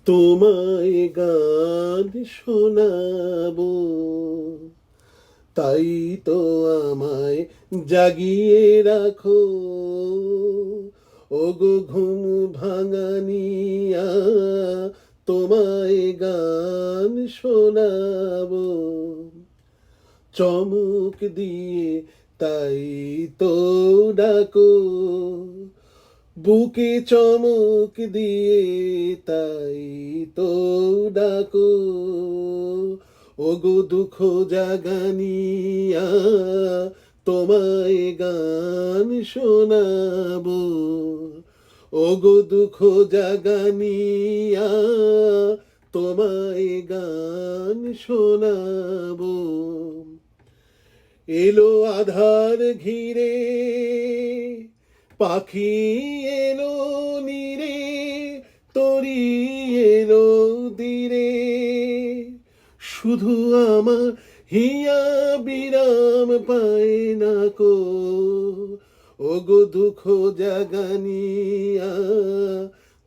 তোমায় গান শোনাবো, তাই তো আমায় জাগিয়ে রাখো। ওগো ঘুম ভাঙানিয়া, তোমায় গান শোনাবো। চমক দিয়ে তাই তো ডাকো, বুকে চমক দিয়ে তাই তো ডাকো। ওগো দুঃখ জাগানিয়া, তোমায় গান শোনাবো। ওগো দুঃখ জাগানিয়া, তোমায় গান শোনাবো। এলো আধার ঘিরে, পাখি এলো নীরে, তরি এলো ধীরে। শুধু আমার হিয়া বিরাম পায় না কো। ওগো দুঃখ জাগানিয়া,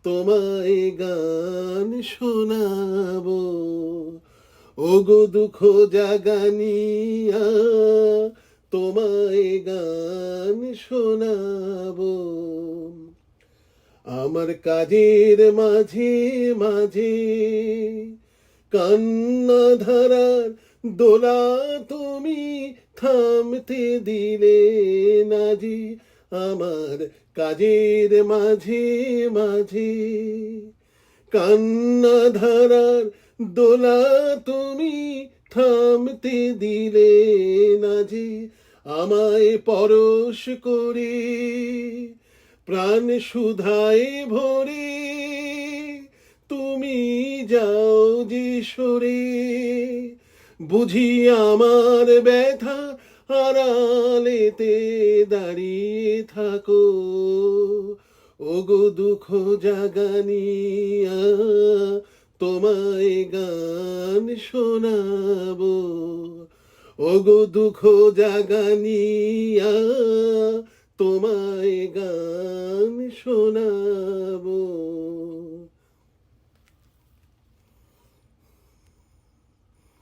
তোমায় গান শোনাবো। ওগো দুঃখ জাগানিয়া, তোমায় গান শোনাবো। আমার কাজের মাঝে মাঝে কান্না ধারার দোলা তুমি থামতে দিলে না জি। আমার কাজের মাঝে মাঝে কান্না ধারার দোলা তুমি থামতে দিলে না যে। আমায় পরশ করে প্রাণ সুধায় ভরে তুমি যাও যে সরে। বুঝি আমার ব্যথা আড়ালেতে দাঁড়িয়ে থাকো। ওগো দুঃখ জাগানিয়া, তোমায় গান শোনাবো। ওগো দুঃখ জাগানিয়া, তোমায় গান শোনাবো।